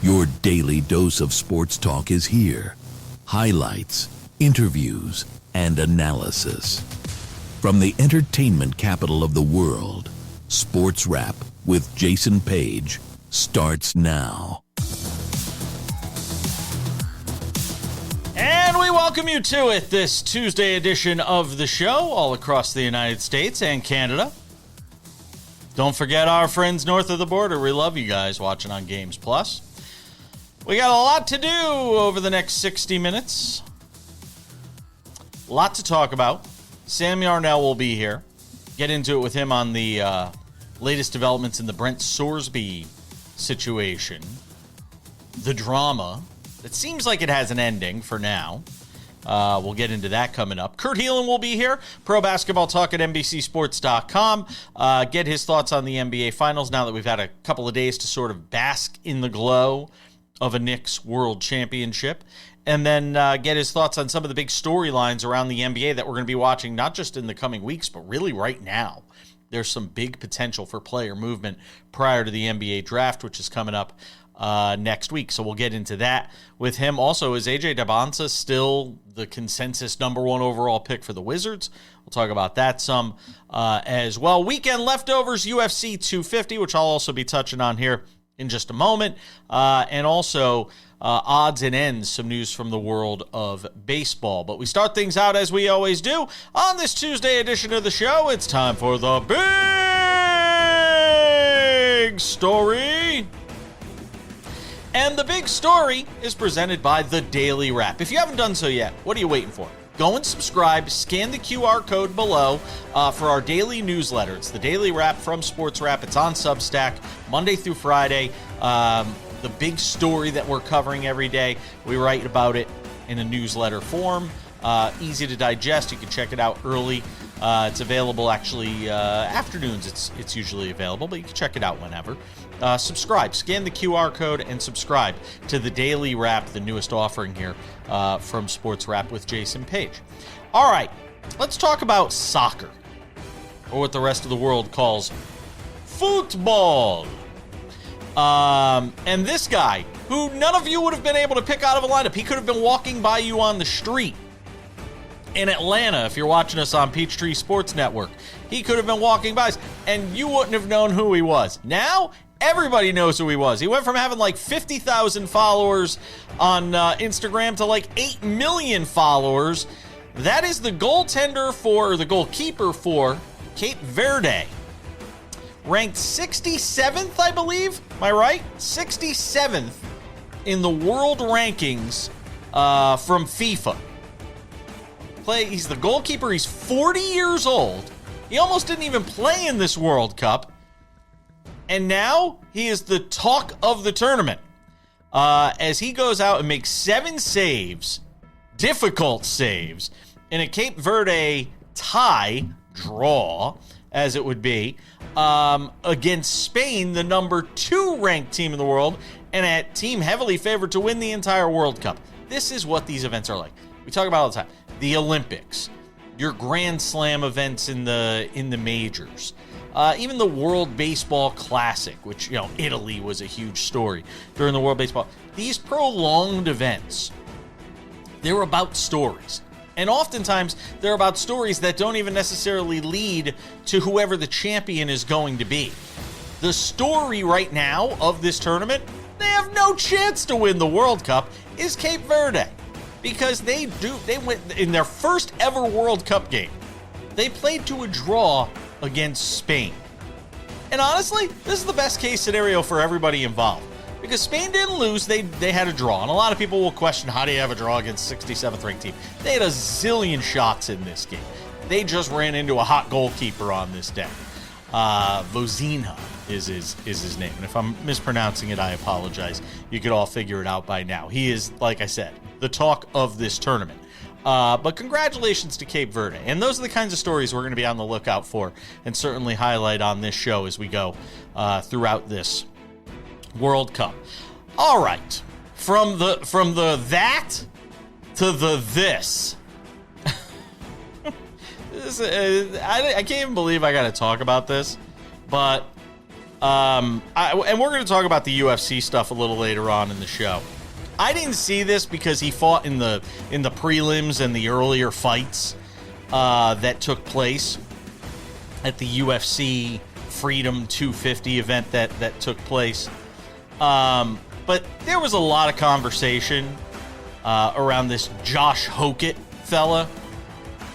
Your daily dose of sports talk is here. Highlights, interviews, and analysis. From the entertainment capital of the world, SportsWrap with Jason Page starts now. And we welcome you to it, this Tuesday edition of the show, all across the United States and Canada. Don't forget our friends north of the border. We love you guys watching on Games Plus. We got a lot to do over the next 60 minutes. A lot to talk about. Sam Yarnell will be here. Get into it with him on the latest developments in the Brendan Sorsby situation. The drama. It seems like it has an ending for now. We'll get into that coming up. Kurt Heelan will be here. Pro Basketball Talk at NBCSports.com. Get his thoughts on the NBA Finals now that we've had a couple of days to sort of bask in the glow of a Knicks World Championship. And then get his thoughts on some of the big storylines around the NBA that we're going to be watching, not just in the coming weeks, but really right now. There's some big potential for player movement prior to the NBA draft, which is coming up next week. So we'll get into that with him. Also, is AJ Dybala still the consensus number one overall pick for the Wizards? We'll talk about that some as well. Weekend leftovers, UFC 250, which I'll also be touching on here in just a moment. And also odds and ends, some news from the world of baseball. But we start things out as we always do. On this Tuesday edition of the show, it's time for the big story. And the big story is presented by The Daily Wrap. If you haven't done so yet, what are you waiting for? Go and subscribe, scan the QR code below for our daily newsletter. It's The Daily Wrap from SportsWrap. It's on Substack, Monday through Friday. The big story that we're covering every day, we write about it in a newsletter form. Easy to digest. You can check it out early. It's available actually afternoons. It's usually available, but you can check it out whenever. Subscribe, scan the QR code, and subscribe to the Daily Wrap, the newest offering here from SportsWrap with Jason Page. All right, let's talk about soccer, or what the rest of the world calls football. And this guy, who none of you would have been able to pick out of a lineup, he could have been walking by you on the street in Atlanta, if you're watching us on Peachtree Sports Network. He could have been walking by us, and you wouldn't have known who he was. Now, everybody knows who he was. He went from having like 50,000 followers on Instagram to like 8 million followers. That is the goalkeeper for Cape Verde. Ranked 67th, I believe. Am I right? 67th in the world rankings from FIFA. He's the goalkeeper. He's 40 years old. He almost didn't even play in this World Cup. And now he is the talk of the tournament as he goes out and makes 7 saves, difficult saves, in a Cape Verde draw, as it would be, against Spain, the number 2 ranked team in the world, and a team heavily favored to win the entire World Cup. This is what these events are like. We talk about it all the time. The Olympics, your Grand Slam events in the majors, even the World Baseball Classic, which, Italy was a huge story during the World Baseball. These prolonged events, they're about stories. And oftentimes, they're about stories that don't even necessarily lead to whoever the champion is going to be. The story right now of this tournament, they have no chance to win the World Cup, is Cape Verde. Because they went in their first ever World Cup game. They played to a draw against Spain. And honestly, this is the best case scenario for everybody involved. Because Spain didn't lose, they had a draw. And a lot of people will question, how do you have a draw against 67th ranked team? They had a zillion shots in this game. They just ran into a hot goalkeeper on this day. Vozina is his name. And if I'm mispronouncing it, I apologize. You could all figure it out by now. He is, like I said, the talk of this tournament. But congratulations to Cape Verde. And those are the kinds of stories we're going to be on the lookout for and certainly highlight on this show as we go throughout this World Cup. All right. From the that to the this. I can't even believe I got to talk about this, but And we're going to talk about the UFC stuff a little later on in the show. I didn't see this because he fought in the prelims and the earlier fights that took place at the UFC Freedom 250 event that took place. But there was a lot of conversation around this Josh Hokett fella.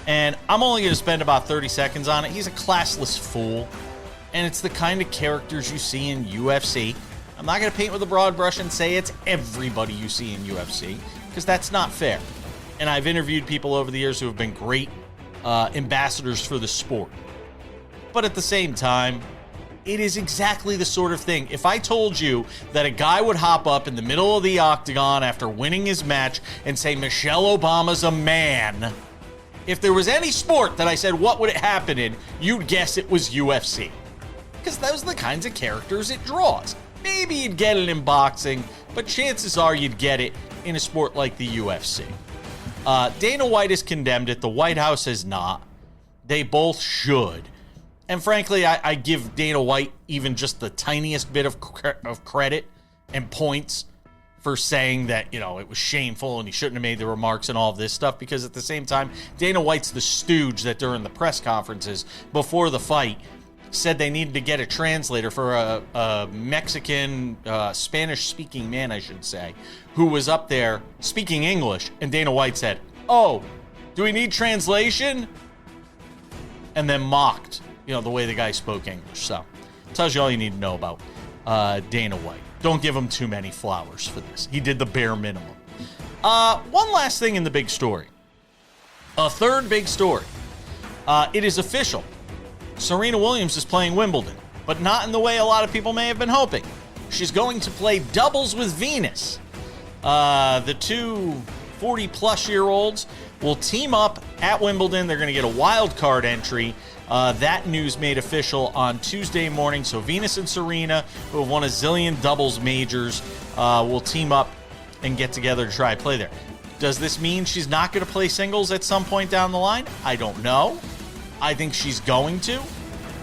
And I'm only going to spend about 30 seconds on it. He's a classless fool. And it's the kind of characters you see in UFC. I'm not going to paint with a broad brush and say it's everybody you see in UFC, because that's not fair. And I've interviewed people over the years who have been great ambassadors for the sport. But at the same time, it is exactly the sort of thing. If I told you that a guy would hop up in the middle of the Octagon after winning his match and say, Michelle Obama's a man, if there was any sport that I said, what would it happen in, you'd guess it was UFC. Because those are the kinds of characters it draws. Maybe you'd get it in boxing, but chances are you'd get it in a sport like the UFC. Dana White has condemned it. The White House has not. They both should. And frankly, I give Dana White even just the tiniest bit of credit and points for saying that, it was shameful and he shouldn't have made the remarks and all of this stuff, because at the same time, Dana White's the stooge that during the press conferences before the fight said they needed to get a translator for a Mexican, Spanish-speaking man, I should say, who was up there speaking English. And Dana White said, "Oh, do we need translation?" And then mocked, the way the guy spoke English. So, tells you all you need to know about Dana White. Don't give him too many flowers for this. He did the bare minimum. One last thing in the big story. A third big story. It is official. Serena Williams is playing Wimbledon, but not in the way a lot of people may have been hoping. She's going to play doubles with Venus. The two 40-plus-year-olds will team up at Wimbledon. They're going to get a wild card entry. That news made official on Tuesday morning. So Venus and Serena, who have won a zillion doubles majors, will team up and get together to try to play there. Does this mean she's not going to play singles at some point down the line? I don't know. I think she's going to.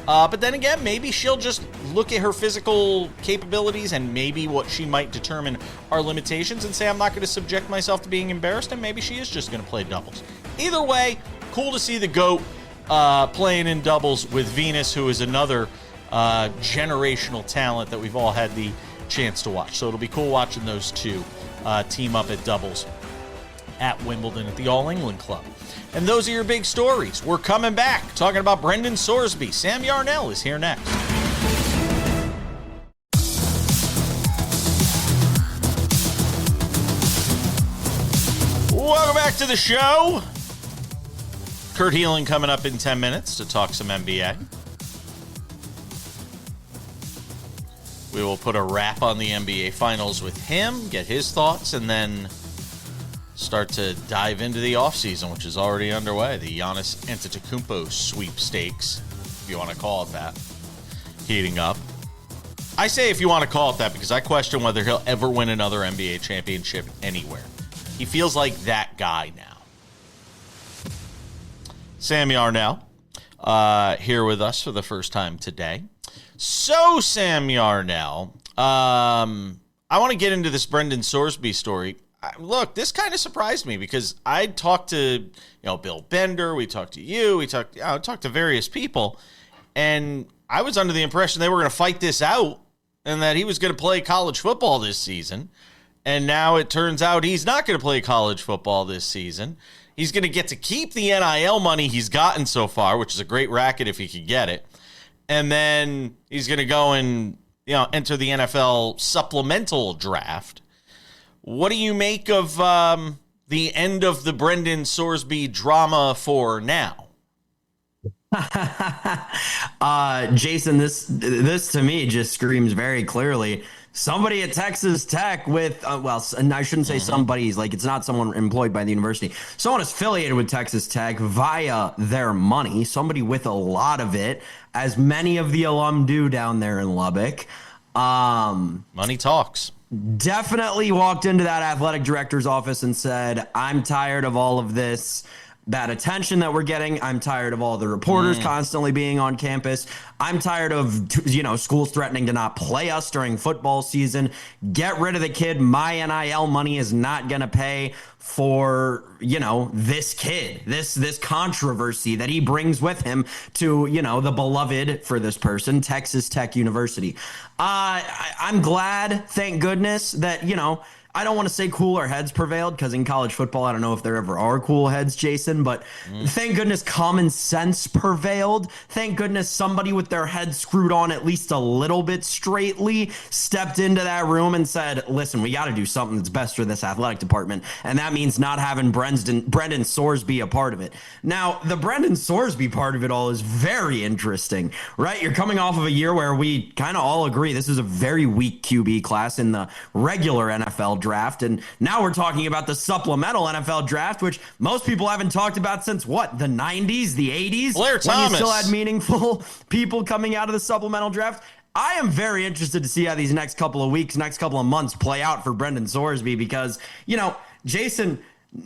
But then again, maybe she'll just look at her physical capabilities and maybe what she might determine are limitations and say, I'm not going to subject myself to being embarrassed, and maybe she is just going to play doubles. Either way, cool to see the GOAT playing in doubles with Venus, who is another generational talent that we've all had the chance to watch. So it'll be cool watching those two team up at doubles at Wimbledon at the All England Club. And those are your big stories. We're coming back talking about Brendan Sorsby. Sam Yarnell is here next. Welcome back to the show. Kurt Healing coming up in 10 minutes to talk some NBA. We will put a wrap on the NBA Finals with him, get his thoughts, and then start to dive into the offseason, which is already underway. The Giannis Antetokounmpo sweepstakes, if you want to call it that, heating up. I say if you want to call it that because I question whether he'll ever win another NBA championship anywhere. He feels like that guy now. Sam Yarnell here with us for the first time today. So, Sam Yarnell, I want to get into this Brendan Sorsby story. Look, this kind of surprised me because I talked to, Bill Bender, we talked to you, I talked to various people, and I was under the impression they were going to fight this out and that he was going to play college football this season. And now it turns out he's not going to play college football this season. He's going to get to keep the NIL money he's gotten so far, which is a great racket if he could get it. And then he's going to go and, enter the NFL supplemental draft. What do you make of the end of the Brendan Sorsby drama for now? Jason, this to me just screams very clearly somebody at Texas Tech with, and I shouldn't say somebody's, like it's not someone employed by the university. Someone affiliated with Texas Tech via their money, somebody with a lot of it, as many of the alum do down there in Lubbock. Money talks. Definitely walked into that athletic director's office and said, I'm tired of all of this. that attention that we're getting. I'm tired of all the reporters constantly being on campus. I'm tired of, schools threatening to not play us during football season. Get rid of the kid. My NIL money is not going to pay for, this kid, this controversy that he brings with him to, the beloved, for this person, Texas Tech University. I'm glad, thank goodness, that, I don't want to say cooler heads prevailed, because in college football, I don't know if there ever are cool heads, Jason, but thank goodness common sense prevailed. Thank goodness somebody with their head screwed on at least a little bit straightly stepped into that room and said, listen, we got to do something that's best for this athletic department. And that means not having Brendan Sorsby a part of it. Now, the Brendan Sorsby part of it all is very interesting, right? You're coming off of a year where we kind of all agree this is a very weak QB class in the regular NFL draft, and now we're talking about the supplemental NFL draft, which most people haven't talked about since the 90s, the 80s, Blair Thomas, when you still had meaningful people coming out of the supplemental draft. I am very interested to see how these next couple of weeks, next couple of months play out for Brendan Sorsby, because, Jason,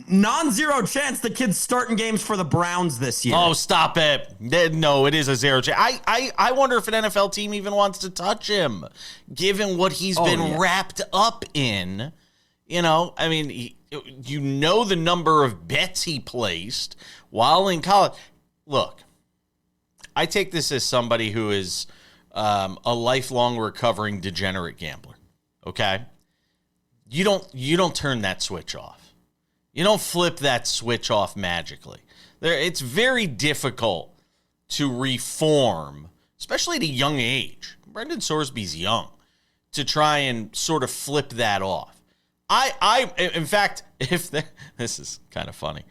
non-zero chance the kid's starting games for the Browns this year. Oh, stop it. No, it is a zero chance. I wonder if an NFL team even wants to touch him, given what he's been wrapped up in. The number of bets he placed while in college. Look, I take this as somebody who is a lifelong recovering degenerate gambler. Okay? You don't turn that switch off. You don't flip that switch off magically. It's very difficult to reform, especially at a young age. Brendan Sorsby's young, to try and sort of flip that off. In fact, this is kind of funny.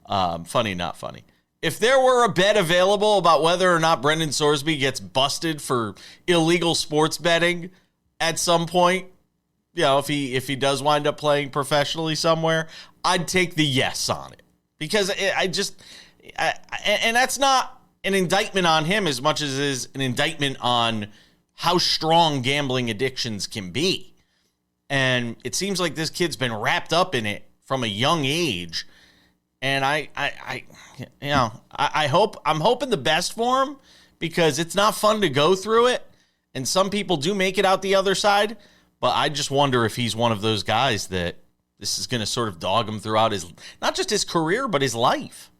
Funny, not funny. If there were a bet available about whether or not Brendan Sorsby gets busted for illegal sports betting at some point, if he does wind up playing professionally somewhere, I'd take the yes on it, because and that's not an indictment on him as much as it is an indictment on how strong gambling addictions can be. And it seems like this kid's been wrapped up in it from a young age. And I'm hoping the best for him, because it's not fun to go through it. And some people do make it out the other side. But I just wonder if he's one of those guys that this is going to sort of dog him throughout not just his career, but his life.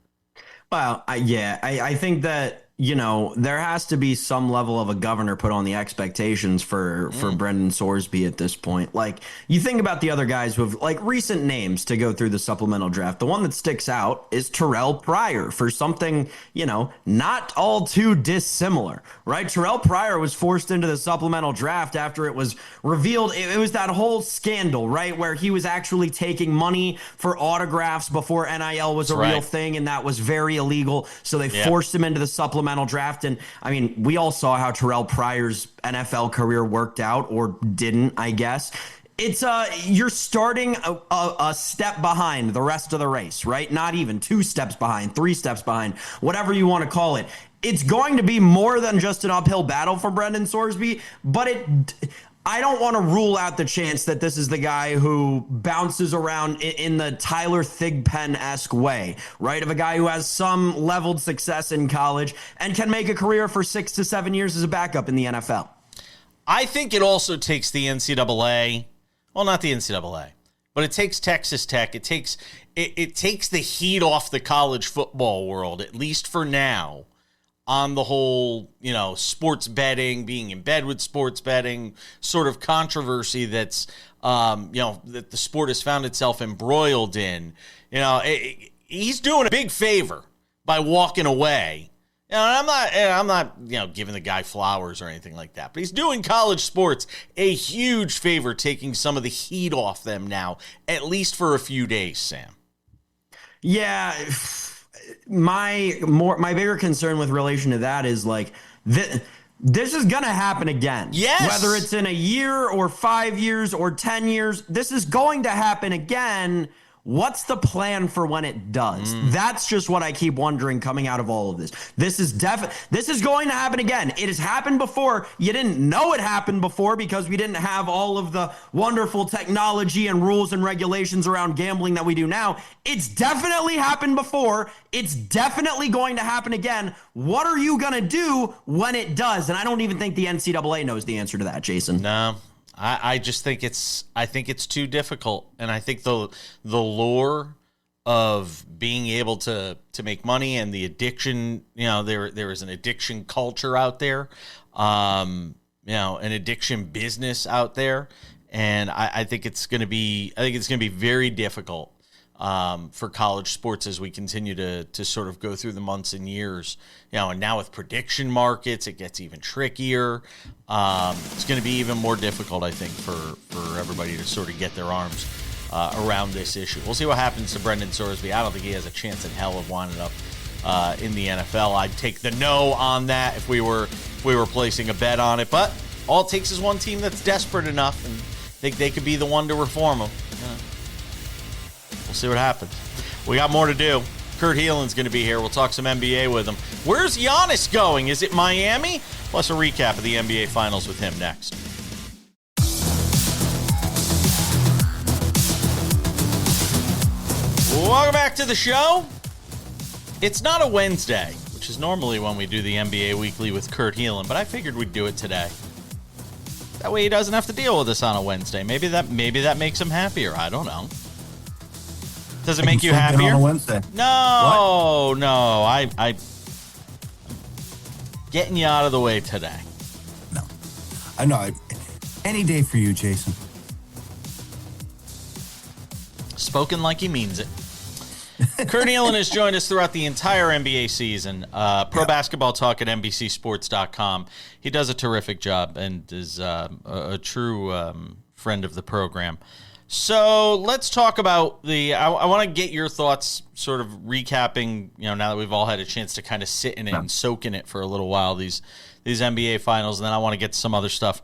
Well, I think that, there has to be some level of a governor put on the expectations for Brendan Sorsby at this point. Like, you think about the other guys who have, recent names to go through the supplemental draft. The one that sticks out is Terrell Pryor for something, not all too dissimilar, right? Terrell Pryor was forced into the supplemental draft after it was revealed. It was that whole scandal, right, where he was actually taking money for autographs before NIL was a real thing, and that was very illegal. So they forced him into the supplemental draft. And we all saw how Terrell Pryor's NFL career worked out, or didn't, I guess. It's you're starting a step behind the rest of the race, right? Not even 2 steps behind, 3 steps behind, whatever you want to call it. It's going to be more than just an uphill battle for Brendan Sorsby, but I don't want to rule out the chance that this is the guy who bounces around in the Tyler Thigpen-esque way, right? Of a guy who has some leveled success in college and can make a career for 6 to 7 years as a backup in the NFL. I think it also takes the NCAA, well, not the NCAA, but it takes Texas Tech. It takes the heat off the college football world, at least for now, on the whole, sports betting, being in bed with sports betting sort of controversy that's, that the sport has found itself embroiled in. He's doing a big favor by walking away. I'm not giving the guy flowers or anything like that, but he's doing college sports a huge favor, taking some of the heat off them now, at least for a few days, Sam. Yeah. My bigger concern with relation to that is this is going to happen again. Yes. Whether it's in a year or 5 years or 10 years, this is going to happen again, What's the plan for when it does? That's just what I keep wondering coming out of all of this. This is going to happen again. It has happened before. You didn't know it happened before because we didn't have all of the wonderful technology and rules and regulations around gambling that we do now. It's definitely happened before. It's definitely going to happen again. What are you going to do when it does? And I don't even think the NCAA knows the answer to that, Jason. No. I just think it's too difficult, and I think the lure of being able to make money and the addiction, there is an addiction culture out there, an addiction business out there, and I think it's going to be very difficult for college sports as we continue to sort of go through the months and years, and now with prediction markets, it gets even trickier. It's going to be even more difficult, I think, for everybody to sort of get their arms around this issue. We'll see what happens to Brendan Sorsby. I don't think he has a chance in hell of winding up in the NFL. I'd take the no on that if we were placing a bet on it, but all it takes is one team that's desperate enough and think they could be the one to reform them. We'll see what happens. We got more to do. Kurt Heelan's going to be here. We'll talk some NBA with him. Where's Giannis going? Is it Miami? Plus a recap of the NBA Finals with him next. Welcome back to the show. It's not a Wednesday, which is normally when we do the NBA Weekly with Kurt Heelan, but I figured we'd do it today. That way he doesn't have to deal with us on a Wednesday. Maybe that makes him happier. I don't know. Does it make you happier? On a Wednesday. No, what? No. I getting you out of the way today. No. I know. Any day for you, Jason. Spoken like he means it. Kurt Heelan has joined us throughout the entire NBA season. Pro Basketball Talk at NBCSports.com. He does a terrific job and is a true friend of the program. So let's talk about I want to get your thoughts, sort of recapping, now that we've all had a chance to kind of sit in it and soak in it for a little while, these NBA finals, and then I want to get to some other stuff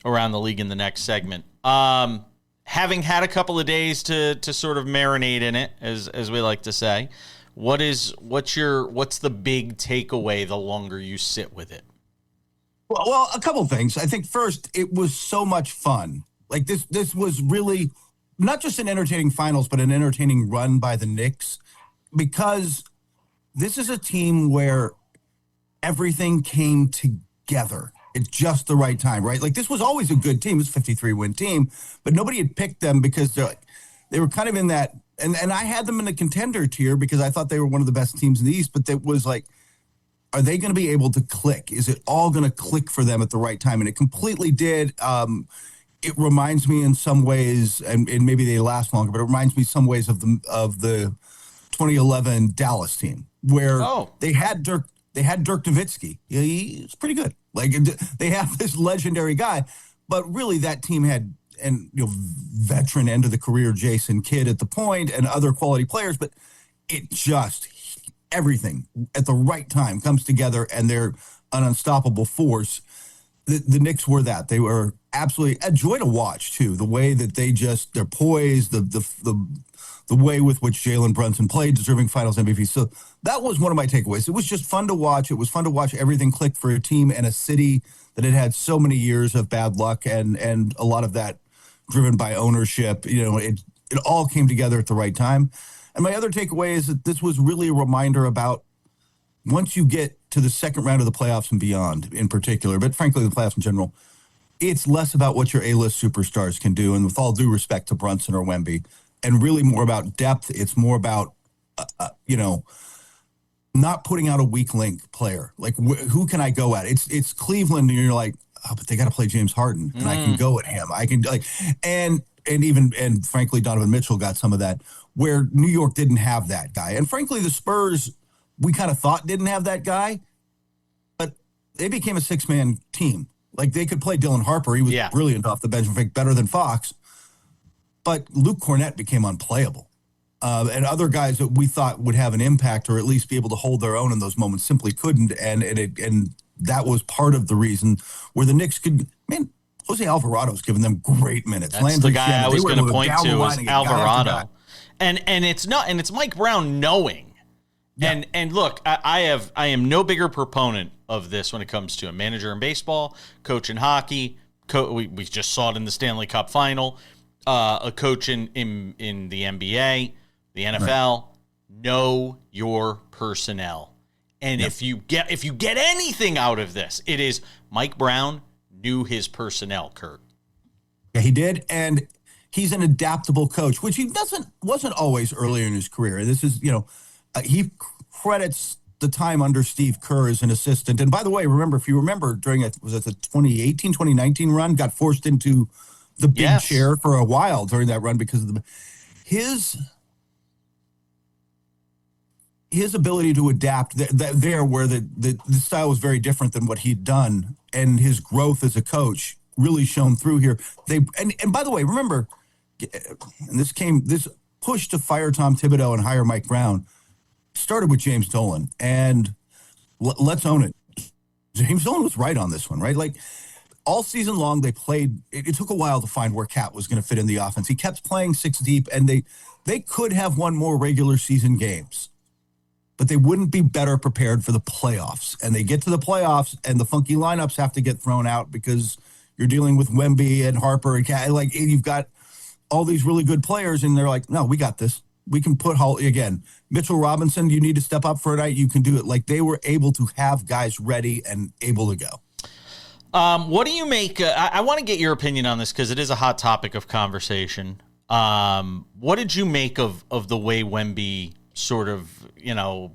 around the league in the next segment. Having had a couple of days to sort of marinate in it, as we like to say, what's the big takeaway the longer you sit with it? Well, a couple things. I think first, it was so much fun. Like this was really not just an entertaining finals, but an entertaining run by the Knicks, because this is a team where everything came together at just the right time, right? Like this was always a good team. It was a 53-win team, but nobody had picked them because they were kind of in that, and I had them in the contender tier because I thought they were one of the best teams in the East, but it was like, are they going to be able to click? Is it all going to click for them at the right time? And it completely did. It reminds me in some ways, and maybe they last longer, but it reminds me in some ways of the 2011 Dallas team where they had Dirk Nowitzki. He's pretty good. Like they have this legendary guy, but really that team had veteran end of the career Jason Kidd at the point and other quality players, but it just everything at the right time comes together and they're an unstoppable force. The Knicks were that. They were absolutely a joy to watch too. The way that they're poised, the way with which Jalen Brunson played, deserving Finals MVP. So that was one of my takeaways. It was just fun to watch. It was fun to watch everything click for a team and a city that had had so many years of bad luck and a lot of that driven by ownership. It all came together at the right time. And my other takeaway is that this was really a reminder about once you get to the second round of the playoffs and beyond in particular, but frankly, the playoffs in general, it's less about what your A-list superstars can do. And with all due respect to Brunson or Wemby, and really more about depth. It's more about, not putting out a weak link player. Like who can I go at? It's Cleveland. And you're like, oh, but they got to play James Harden and I can go at him. I can and frankly, Donovan Mitchell got some of that where New York didn't have that guy. And frankly, the Spurs, we kind of thought didn't have that guy, but they became a 6-man team. Like they could play Dylan Harper. He was brilliant off the bench, in fact, better than Fox. But Luke Cornett became unplayable. And other guys that we thought would have an impact or at least be able to hold their own in those moments simply couldn't. And that was part of the reason where the Knicks could, Jose Alvarado's given them great minutes. That's the guy I was going to point to is Alvarado. And it's Mike Brown knowing. Yeah. And look, I am no bigger proponent of this when it comes to a manager in baseball, coach in hockey. We just saw it in the Stanley Cup final. A coach in the NBA, the NFL. Right. Know your personnel. And if you get anything out of this, it is Mike Brown knew his personnel, Kurt. Yeah, he did, and he's an adaptable coach, which he wasn't always earlier in his career. This is, he credits the time under Steve Kerr as an assistant. And by the way, if you remember during the 2018, 2019 run, got forced into the big chair for a while during that run because of his ability to adapt there where the style was very different than what he'd done, and his growth as a coach really shone through here. And by the way, remember, and this push to fire Tom Thibodeau and hire Mike Brown started with James Dolan, and let's own it. James Dolan was right on this one, right? Like all season long, they played. It took a while to find where Cat was going to fit in the offense. He kept playing six deep, and they could have won more regular season games, but they wouldn't be better prepared for the playoffs. And they get to the playoffs, and the funky lineups have to get thrown out because you're dealing with Wemby and Harper and Cat. Like you've got all these really good players, and they're like, no, we got this. We can put again. Mitchell Robinson, you need to step up for a night. You can do it. Like they were able to have guys ready and able to go. What do you make? I want to get your opinion on this because it is a hot topic of conversation. What did you make of the way Wemby sort of,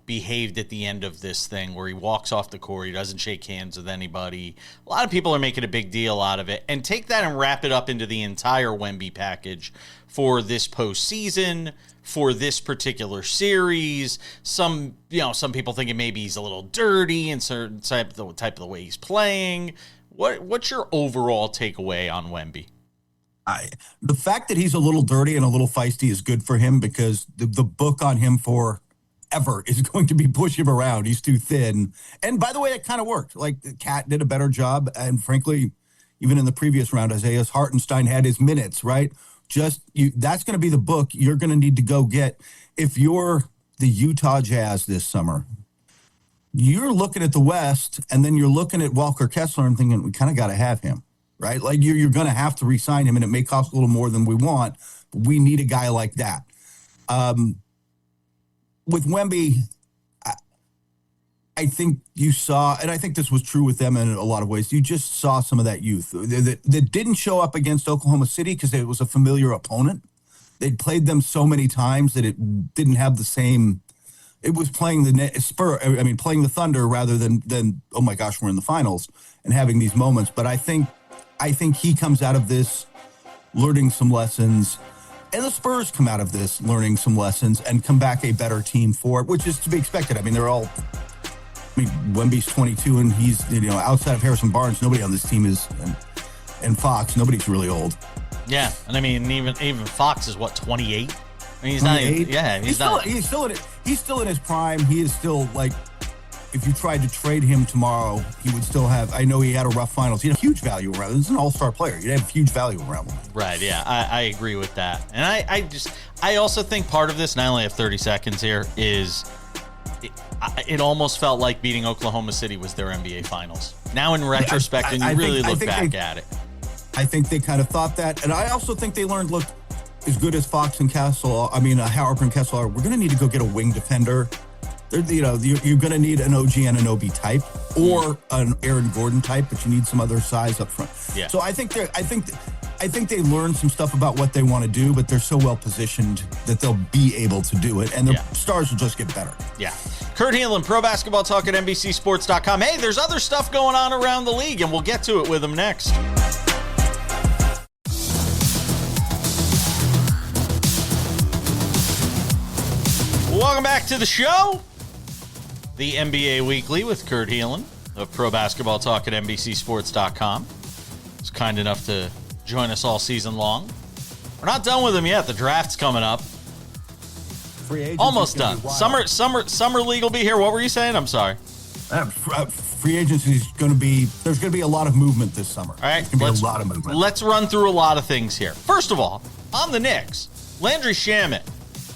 behaved at the end of this thing where he walks off the court, he doesn't shake hands with anybody? A lot of people are making a big deal out of it, and take that and wrap it up into the entire Wemby package for this postseason, for this particular series. Some people thinking maybe he's a little dirty and certain type of the way he's playing. What's your overall takeaway on Wemby? The fact that he's a little dirty and a little feisty is good for him because the book on him forever is going to be push him around. He's too thin. And by the way, it kind of worked. Like Cat did a better job. And frankly, even in the previous round, Isaiah Hartenstein had his minutes, right? That's going to be the book you're going to need to go get. If you're the Utah Jazz this summer, you're looking at the West and then you're looking at Walker Kessler and thinking, we kind of got to have him. Right? Like you're going to have to re-sign him, and it may cost a little more than we want, but we need a guy like that. With Wemby, I think you saw, and I think this was true with them in a lot of ways, you just saw some of that youth that didn't show up against Oklahoma City because it was a familiar opponent. They'd played them so many times that it didn't have the same. It was playing playing the Thunder rather than oh my gosh, we're in the finals and having these moments. But I think he comes out of this learning some lessons, and the Spurs come out of this learning some lessons and come back a better team for it, which is to be expected. Wemby's 22, and he's, outside of Harrison Barnes, nobody on this team is, and Fox, nobody's really old. Yeah, and even Fox is 28? He's 28? not even, yeah, he's still in his prime. He is still like, if you tried to trade him tomorrow, he would still have, I know he had a rough finals. He had a huge value around him. He's an all-star player. You'd have huge value around him. Right, yeah, I agree with that. And I also think part of this, and I only have 30 seconds here, is it almost felt like beating Oklahoma City was their NBA Finals. Now in retrospect, and you really look back at it. I think they kind of thought that. And I also think they learned, look, as good as Fox and Harper and Kessler are, we're going to need to go get a wing defender. You're going to need an OG Anunoby type or an Aaron Gordon type, but you need some other size up front. Yeah. So I think they learned some stuff about what they want to do, but they're so well positioned that they'll be able to do it, and the stars will just get better. Yeah. Kurt Helin, Pro Basketball Talk at NBCSports.com. Hey, there's other stuff going on around the league, and we'll get to it with him next. Welcome back to the show. The NBA Weekly with Kurt Helin of Pro Basketball Talk at NBCSports.com. He's kind enough to join us all season long. We're not done with him yet. The draft's coming up. Almost done. Summer league will be here. What were you saying? I'm sorry. Free agency is going to be. There's going to be a lot of movement this summer. All right, a lot of movement. Let's run through a lot of things here. First of all, on the Knicks, Landry Shamet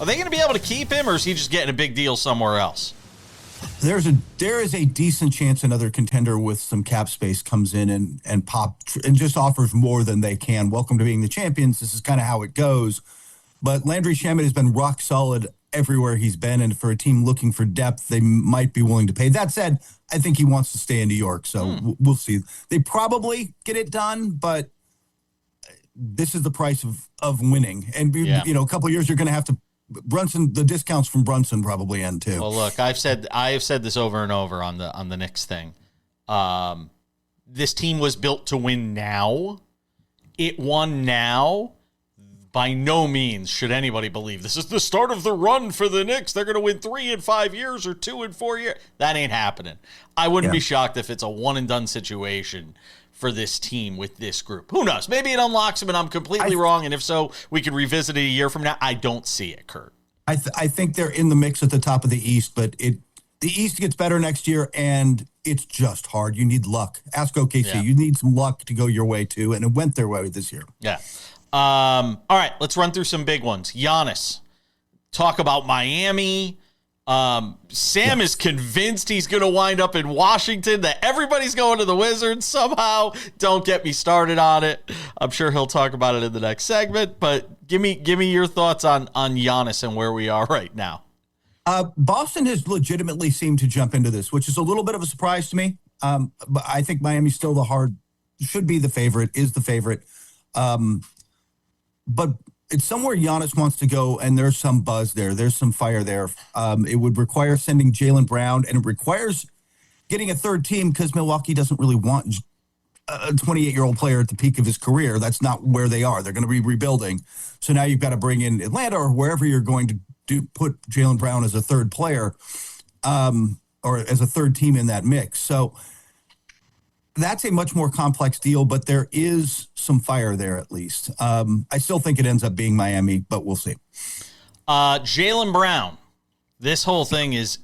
Are they going to be able to keep him, or is he just getting a big deal somewhere else? There is a decent chance another contender with some cap space comes in and just offers more than they can. Welcome to being the champions. This is kind of how it goes. But Landry Shamet has been rock solid everywhere he's been, and for a team looking for depth, they might be willing to pay. That said, I think he wants to stay in New York, so we'll see. They probably get it done, but this is the price of winning. And a couple of years you're going to have to Brunson. The discounts from Brunson probably end too. Well, look, I have said this over and over on the Knicks thing. This team was built to win now. It won now. By no means should anybody believe this is the start of the run for the Knicks. They're going to win 3 in 5 years or 2 in 4 years. That ain't happening. I wouldn't be shocked if it's a one-and-done situation for this team with this group. Who knows? Maybe it unlocks them and I'm completely wrong, and if so, we could revisit it a year from now. I don't see it, Kurt. I think they're in the mix at the top of the East, but the East gets better next year, and it's just hard. You need luck. Ask OKC. Yeah. You need some luck to go your way, too, and it went their way this year. Yeah. All right, let's run through some big ones. Giannis, talk about Miami. Sam is convinced he's going to wind up in Washington, that everybody's going to the Wizards somehow. Don't get me started on it. I'm sure he'll talk about it in the next segment, but give me your thoughts on Giannis and where we are right now. Boston has legitimately seemed to jump into this, which is a little bit of a surprise to me. But I think Miami's still should be the favorite, is the favorite. But it's somewhere Giannis wants to go, and there's some buzz there. There's some fire there. It would require sending Jaylen Brown, and it requires getting a third team because Milwaukee doesn't really want a 28-year-old player at the peak of his career. That's not where they are. They're going to be rebuilding. So now you've got to bring in Atlanta or wherever you're going to put Jaylen Brown as a third player or as a third team in that mix. So that's a much more complex deal, but there is some fire there at least. I still think it ends up being Miami, but we'll see. Jaylen Brown. This whole thing is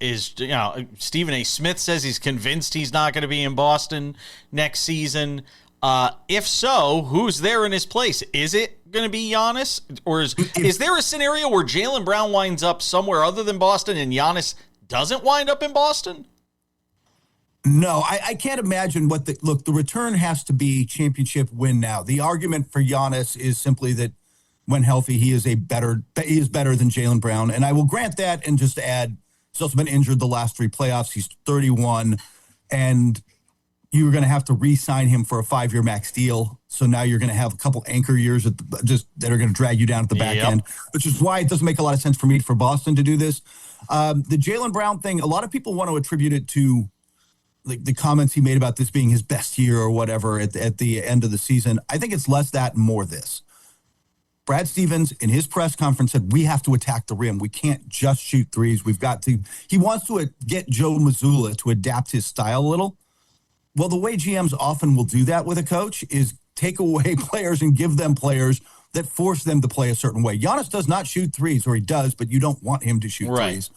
Stephen A. Smith says he's convinced he's not going to be in Boston next season. If so, who's there in his place? Is it going to be Giannis? Or is there a scenario where Jaylen Brown winds up somewhere other than Boston and Giannis doesn't wind up in Boston? No, I can't imagine the return has to be championship win now. The argument for Giannis is simply that when healthy, he is better than Jaylen Brown. And I will grant that and just add, he's also been injured the last 3 playoffs. He's 31, and you're going to have to re-sign him for a 5-year max deal. So now you're going to have a couple anchor years that are going to drag you down at the back end, which is why it doesn't make a lot of sense for Boston to do this. The Jaylen Brown thing, a lot of people want to attribute it to the comments he made about this being his best year or whatever at the end of the season. I think it's less that and more this. Brad Stevens in his press conference said, we have to attack the rim. We can't just shoot threes. He wants to get Joe Mazzulla to adapt his style a little. Well, the way GMs often will do that with a coach is take away players and give them players that force them to play a certain way. Giannis does not shoot threes, or he does, but you don't want him to shoot threes.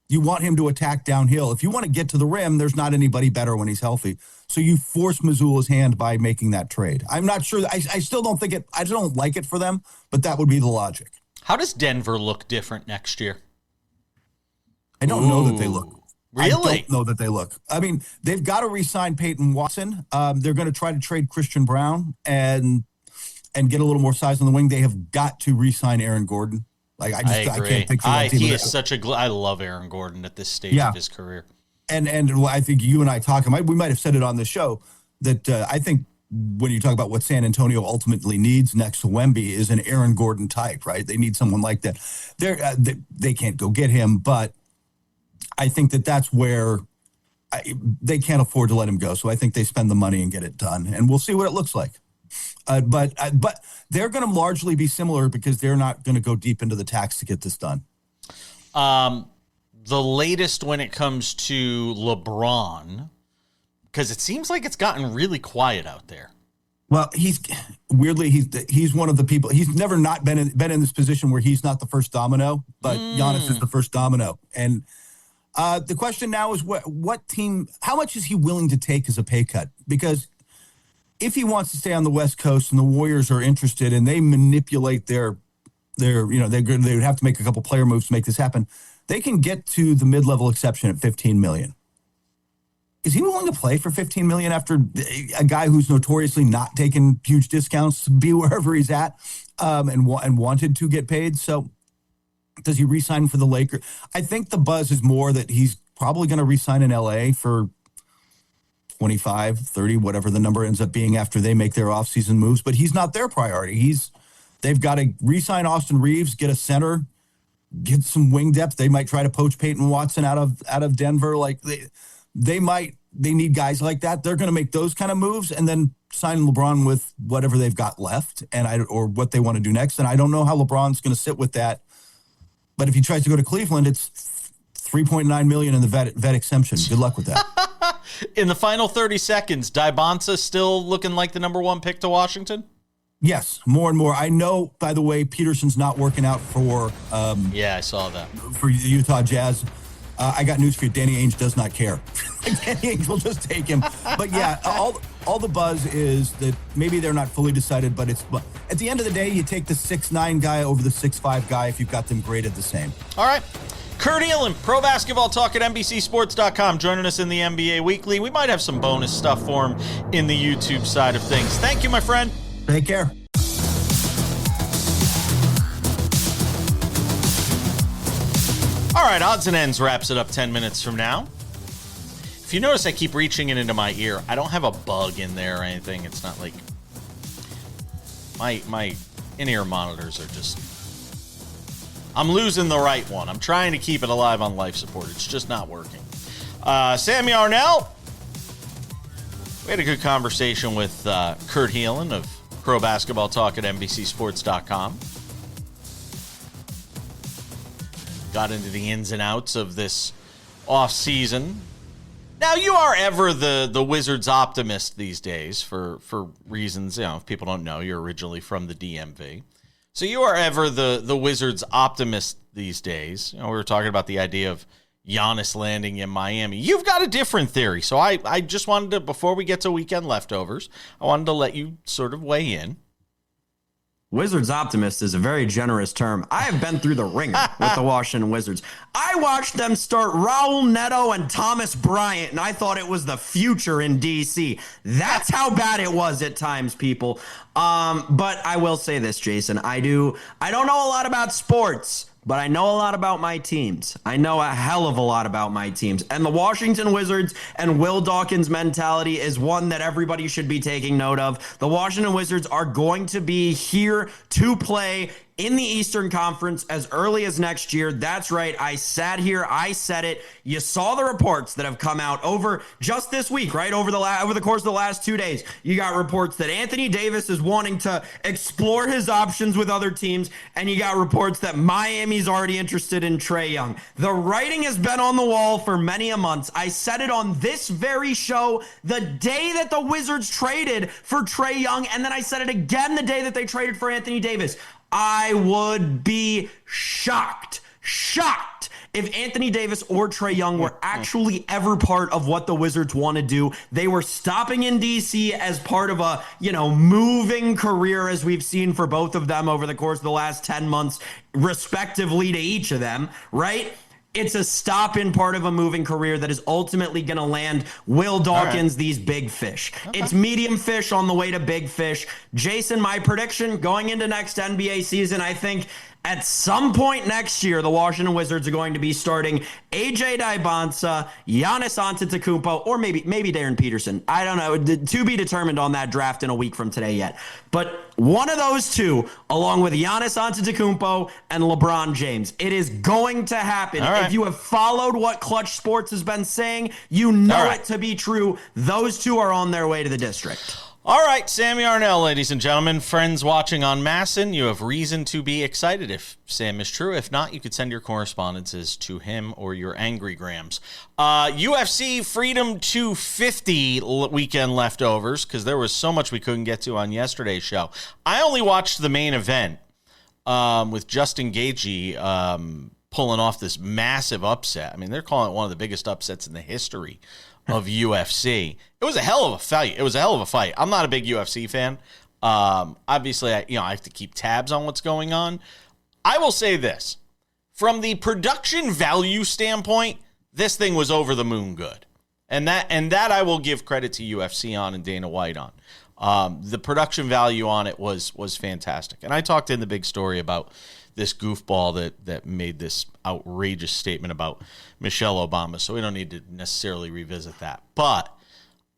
You want him to attack downhill. If you want to get to the rim, there's not anybody better when he's healthy. So you force Mazzulla's hand by making that trade. I'm not sure. I still don't think it. I don't like it for them, but that would be the logic. How does Denver look different next year? I don't know that they look. Really? I don't know that they look. I mean, they've got to re-sign Peyton Watson. They're going to try to trade Christian Brown and get a little more size on the wing. They have got to re-sign Aaron Gordon. I can't picture that team. He is such I love Aaron Gordon at this stage of his career. And I think you and I talk, we might have said it on the show, that I think when you talk about what San Antonio ultimately needs next to Wemby is an Aaron Gordon type, right? They need someone like that. They can't go get him, but I think that's where they can't afford to let him go. So I think they spend the money and get it done, and we'll see what it looks like. But they're going to largely be similar because they're not going to go deep into the tax to get this done. The latest when it comes to LeBron, because it seems like it's gotten really quiet out there. Well, he's one of the people. He's never not been in this position where he's not the first domino, but Giannis is the first domino. And the question now is what team? How much is he willing to take as a pay cut? Because if he wants to stay on the West Coast and the Warriors are interested and they manipulate their they would have to make a couple player moves to make this happen. They can get to the mid-level exception at $15 million. Is he willing to play for $15 million after a guy who's notoriously not taking huge discounts to be wherever he's at, and wanted to get paid? So does he re-sign for the Lakers? I think the buzz is more that he's probably going to re-sign in LA for 25, 30, whatever the number ends up being after they make their offseason moves, but he's not their priority. They've got to re-sign Austin Reeves, get a center, get some wing depth. They might try to poach Peyton Watson out of Denver. Like they need guys like that. They're going to make those kind of moves and then sign LeBron with whatever they've got left or what they want to do next. And I don't know how LeBron's going to sit with that. But if he tries to go to Cleveland, it's $3.9 million in the vet exemption. Good luck with that. In the final 30 seconds, Dybonsa still looking like the number one pick to Washington? Yes, more and more. I know, by the way, Peterson's not working out for I saw that. For the Utah Jazz. I got news for you. Danny Ainge does not care. Danny Ainge will just take him. But yeah, all the buzz is that maybe they're not fully decided, but at the end of the day, you take the 6'9" guy over the 6'5" guy if you've got them graded the same. All right. Kurt Elam, Pro Basketball Talk at NBCSports.com, joining us in the NBA Weekly. We might have some bonus stuff for him in the YouTube side of things. Thank you, my friend. Take care. All right, Odds and Ends wraps it up 10 minutes from now. If you notice, I keep reaching it into my ear. I don't have a bug in there or anything. It's not like my in-ear monitors are just... I'm losing the right one. I'm trying to keep it alive on life support. It's just not working. Sam Yarnell. We had a good conversation with Kurt Heelan of Pro Basketball Talk at NBCSports.com. Got into the ins and outs of this offseason. Now, you are ever the Wizards optimist these days for reasons, if people don't know, you're originally from the DMV. So you are ever the Wizards optimist these days. We were talking about the idea of Giannis landing in Miami. You've got a different theory. So I just wanted to, before we get to weekend leftovers, I wanted to let you sort of weigh in. Wizards optimist is a very generous term. I have been through the ringer with the Washington Wizards. I watched them start Raul Neto and Thomas Bryant, and I thought it was the future in DC. That's how bad it was at times, people. But I will say this, Jason. I don't know a lot about sports, but I know a lot about my teams. I know a hell of a lot about my teams. And the Washington Wizards and Will Dawkins mentality is one that everybody should be taking note of. The Washington Wizards are going to be here to play in the Eastern Conference as early as next year. That's right. I sat here. I said it. You saw the reports that have come out over just this week, right? Over the course of the last 2 days, you got reports that Anthony Davis is wanting to explore his options with other teams, and you got reports that Miami's already interested in Trae Young. The writing has been on the wall for many a month. I said it on this very show the day that the Wizards traded for Trae Young, and then I said it again the day that they traded for Anthony Davis. I would be shocked if Anthony Davis or Trae Young were actually ever part of what the Wizards want to do. They were stopping in DC as part of a, moving career, as we've seen for both of them over the course of the last 10 months, respectively to each of them, right? It's a stop in part of a moving career that is ultimately going to land Will Dawkins these big fish. Okay. It's medium fish on the way to big fish. Jason, my prediction going into next NBA season, I think at some point next year, the Washington Wizards are going to be starting AJ Dybonsa, Giannis Antetokounmpo, or maybe Darren Peterson. I don't know. To be determined on that draft in a week from today yet. But one of those two, along with Giannis Antetokounmpo and LeBron James, it is going to happen. Right. If you have followed what Clutch Sports has been saying, you know it to be true. Those two are on their way to the district. All right, Sam Yarnell, ladies and gentlemen, friends watching on Masson, you have reason to be excited if Sam is true. If not, you could send your correspondences to him or your angry grams. UFC Freedom 250 weekend leftovers, because there was so much we couldn't get to on yesterday's show. I only watched the main event with Justin Gaethje pulling off this massive upset. I mean, they're calling it one of the biggest upsets in the history of UFC. It was a hell of a fight. I'm not a big UFC fan. Obviously, I have to keep tabs on what's going on. I will say this. From the production value standpoint, this thing was over the moon good. And that I will give credit to UFC on and Dana White on. The production value on it was fantastic. And I talked in the big story about this goofball that made this outrageous statement about Michelle Obama, so we don't need to necessarily revisit that. But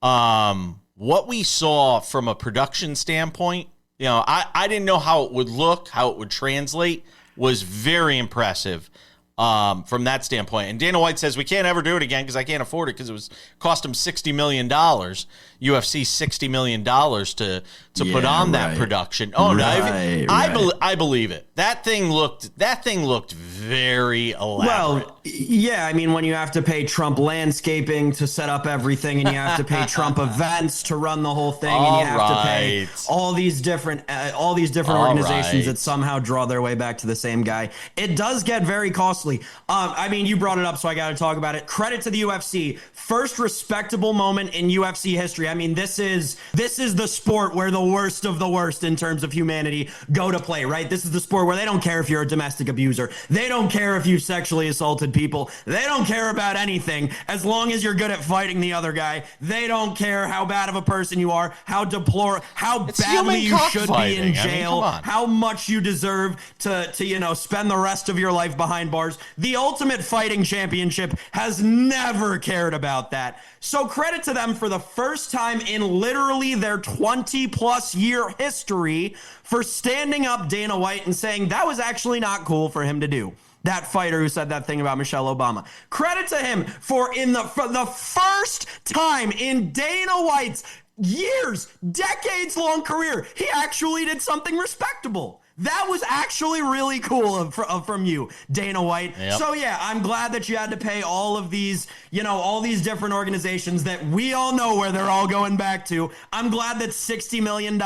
what we saw from a production standpoint, I didn't know how it would look, how it would translate, was very impressive from that standpoint. And Dana White says we can't ever do it again because I can't afford it because it cost him $60 million, UFC $60 million to put on that production. Oh no, I believe it. That thing looked very elaborate. Well, yeah, I mean, when you have to pay Trump landscaping to set up everything, and you have to pay Trump events to run the whole thing, and you have to pay all these different organizations that somehow draw their way back to the same guy, it does get very costly. I mean, you brought it up, so I got to talk about it. Credit to the UFC. First respectable moment in UFC history. I mean, this is the sport where the worst of the worst in terms of humanity go to play, right? This is the sport where they don't care if you're a domestic abuser. They don't care if you sexually assaulted people. They don't care about anything as long as you're good at fighting the other guy. They don't care how bad of a person you are, how badly you should be in jail, how much you deserve to spend the rest of your life behind bars. The Ultimate Fighting Championship has never cared about that. So credit to them for the first time in literally their 20-plus year history for standing up Dana White and saying that was actually not cool for him to do. That fighter who said that thing about Michelle Obama. Credit to him for the first time in Dana White's decades-long career, he actually did something respectable. That was actually really cool from you, Dana White. Yep. So yeah, I'm glad that you had to pay all of these, all these different organizations that we all know where they're all going back to. I'm glad that $60 million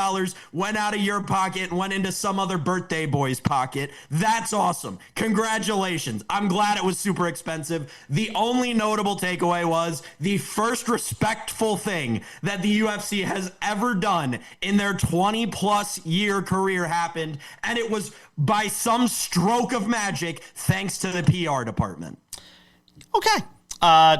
went out of your pocket and went into some other birthday boy's pocket. That's awesome. Congratulations. I'm glad it was super expensive. The only notable takeaway was the first respectful thing that the UFC has ever done in their 20-plus year career happened. And it was by some stroke of magic, thanks to the PR department. Okay.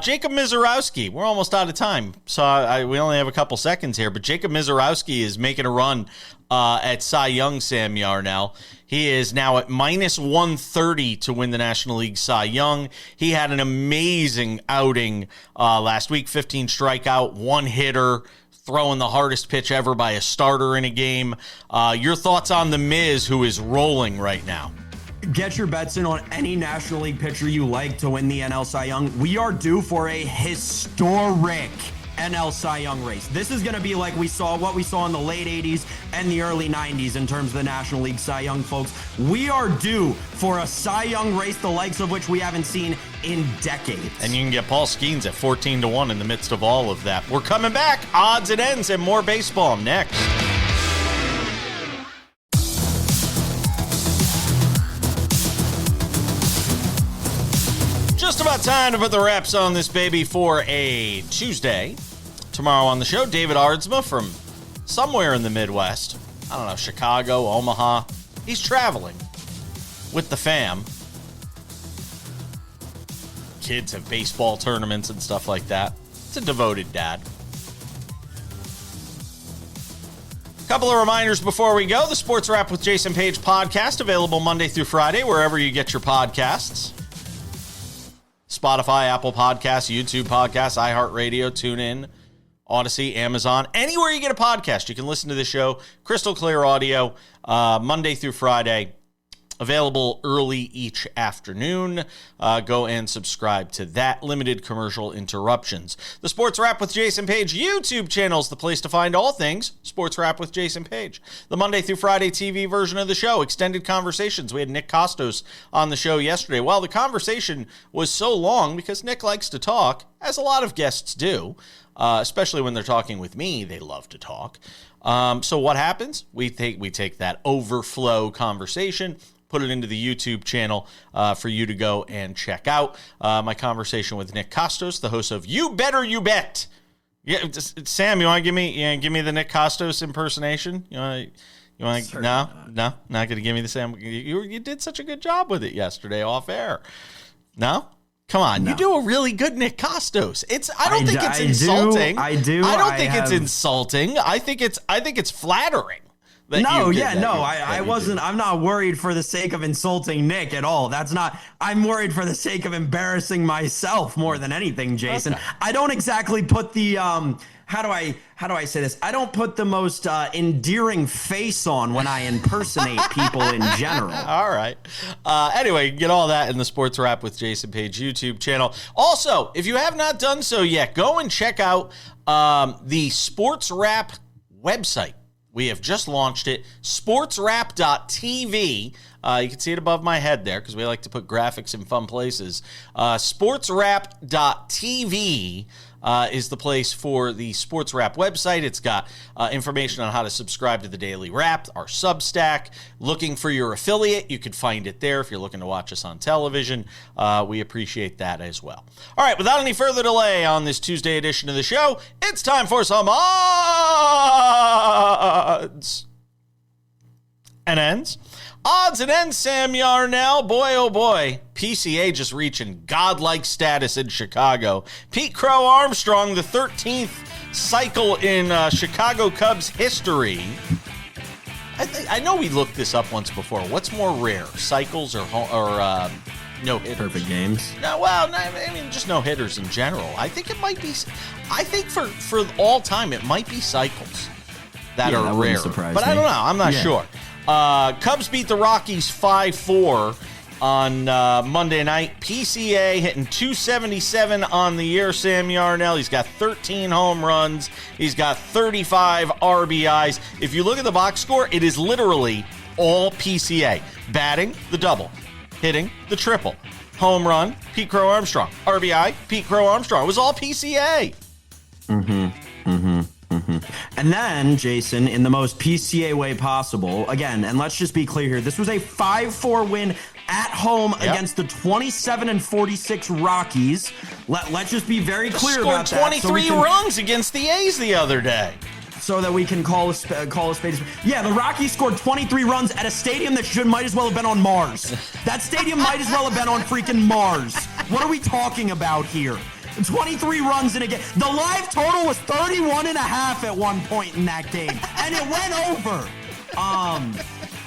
Jacob Mizorowski, we're almost out of time, so we only have a couple seconds here, but Jacob Mizorowski is making a run at Cy Young, Sam Yarnell. He is now at minus 130 to win the National League Cy Young. He had an amazing outing last week, 15 strikeout, one hitter, throwing the hardest pitch ever by a starter in a game. Your thoughts on the Miz, who is rolling right now? Get your bets in on any National League pitcher you like to win the NL Cy Young. We are due for a historic NL Cy Young race. This is going to be like what we saw in the late 80s and the early 90s in terms of the National League Cy Young, folks. We are due for a Cy Young race, the likes of which we haven't seen in decades. And you can get Paul Skeens at 14-1 in the midst of all of that. We're coming back. Odds and ends and more baseball next. Just about time to put the wraps on this baby for a Tuesday. Tomorrow on the show, David Ardsma from somewhere in the Midwest. I don't know, Chicago, Omaha. He's traveling with the fam. Kids have baseball tournaments and stuff like that. It's a devoted dad. Couple of reminders before we go. The Sports Wrap with Jason Page podcast, available Monday through Friday, wherever you get your podcasts. Spotify, Apple Podcasts, YouTube Podcasts, iHeartRadio, TuneIn, Odyssey, Amazon. Anywhere you get a podcast, you can listen to the show. Crystal clear audio, Monday through Friday. Available early each afternoon. Go and subscribe to that. Limited commercial interruptions. The Sports Wrap with Jason Page YouTube channel is the place to find all things Sports Wrap with Jason Page. The Monday through Friday TV version of the show, extended conversations. We had Nick Costos on the show yesterday. Well, the conversation was so long because Nick likes to talk, as a lot of guests do, especially when they're talking with me. They love to talk. So what happens? We take that overflow conversation, put it into the YouTube channel for you to go and check out. My conversation with Nick Costos, the host of You Better You Bet. Yeah, Sam, you want to give me the Nick Costos impersonation? You You want to? No, not going to give me the same. You did such a good job with it yesterday off air. No. Come on, you do a really good Nick Costos. I don't think it's insulting. I don't think it's insulting. I think it's flattering. I wasn't. I'm not worried for the sake of insulting Nick at all. I'm worried for the sake of embarrassing myself more than anything, Jason. Okay. I don't exactly put the how do I say this? I don't put the most endearing face on when I impersonate people in general. All right. Anyway, get all that in the Sports Wrap with Jason Page YouTube channel. Also, if you have not done so yet, go and check out the Sports Wrap website. We have just launched it, sportswrap.tv. You can see it above my head there because we like to put graphics in fun places. Sportswrap.tv is the place for the Sports Wrap website. It's got information on how to subscribe to the Daily Wrap, our Substack. Looking for your affiliate, you can find it there if you're looking to watch us on television. We appreciate that as well. All right, without any further delay on this Tuesday edition of the show, it's time for some odds and ends. Odds and ends, Sam Yarnell. Boy, oh boy. PCA just reaching godlike status in Chicago. Pete Crow Armstrong, the 13th cycle in Chicago Cubs history. I know we looked this up once before. What's more rare, cycles or no-hitters? Perfect games. No, well, I mean, just no-hitters in general. I think it might be. I think for all time, it might be cycles that are rare. But I don't know. I'm not sure. Cubs beat the Rockies 5-4 on Monday night. PCA hitting 277 on the year, Sam Yarnell. He's got 13 home runs. He's got 35 RBIs. If you look at the box score, it is literally all PCA. Batting, the double. Hitting, the triple. Home run, Pete Crow Armstrong. RBI, Pete Crow Armstrong. It was all PCA. And then, Jason, in the most PCA way possible, again, and let's just be clear here, this was a 5-4 win at home against the 27-46 Rockies. Let's just be very clear about that. Scored 23 runs against the A's the other day. So that we can call a spade. Yeah, the Rockies scored 23 runs at a stadium that might as well have been on Mars. That stadium might as well have been on freaking Mars. What are we talking about here? 23 runs in a game. The live total was 31 and a half at one point in that game, and it went over.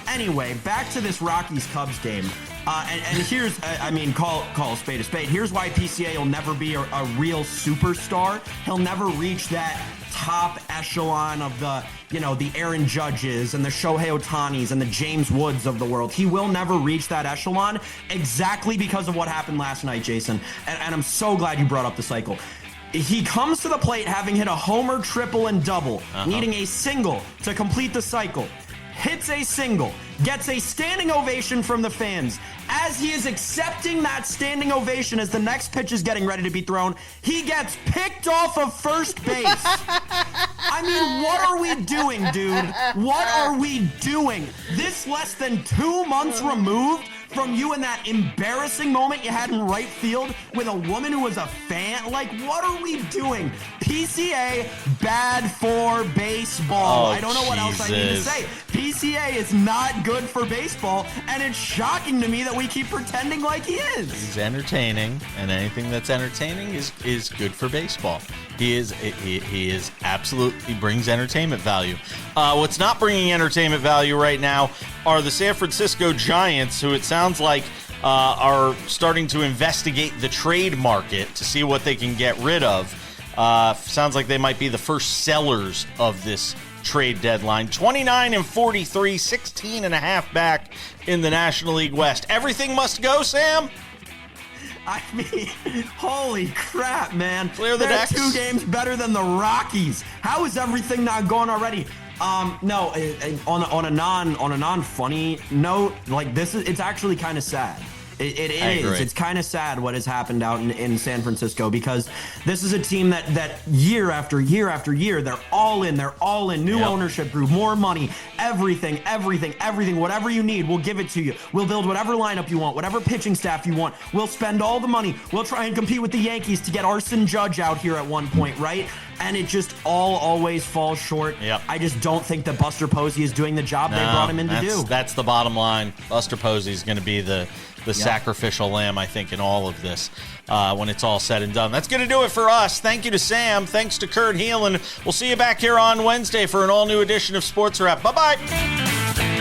Anyway, back to this Rockies-Cubs game. And here's, call a spade a spade. Here's why PCA will never be a real superstar. He'll never reach that top echelon of the Aaron Judges and the Shohei Ohtanis and the James Woods of the world. He will never reach that echelon exactly because of what happened last night, Jason. And I'm so glad you brought up the cycle. He comes to the plate having hit a homer, triple, and double, needing a single to complete the cycle. Hits a single, gets a standing ovation from the fans. As he is accepting that standing ovation as the next pitch is getting ready to be thrown, he gets picked off of first base. I mean, what are we doing, dude? What are we doing? This less than 2 months removed from you in that embarrassing moment you had in right field with a woman who was a fan? Like, what are we doing? PCA, bad for baseball. I don't know what else I need to say. PCA is not good for baseball, and it's shocking to me that we keep pretending like he is. He's entertaining, and anything that's entertaining is good for baseball. He is absolutely brings entertainment value. What's not bringing entertainment value right now are the San Francisco Giants, who it sounds like are starting to investigate the trade market to see what they can get rid of. Sounds like they might be the first sellers of this trade deadline. 29-43, 16 and a half back in the National League West. Everything must go, Sam? I mean, holy crap, man. Clear the decks. 2 games better than the Rockies. How is everything not gone already? No, on a non-funny note, like it's actually kind of sad. It is. It's kind of sad what has happened out in San Francisco, because this is a team that year after year after year, they're all in. New ownership group, more money, everything. Whatever you need, we'll give it to you. We'll build whatever lineup you want, whatever pitching staff you want. We'll spend all the money. We'll try and compete with the Yankees to get Arson Judge out here at one point, right? and it just always falls short. Yep. I just don't think that Buster Posey is doing the job they brought him in to do. That's the bottom line. Buster Posey is going to be the sacrificial lamb, I think, in all of this when it's all said and done. That's going to do it for us. Thank you to Sam. Thanks to Kurt Heelan. We'll see you back here on Wednesday for an all-new edition of Sports Wrap. Bye-bye.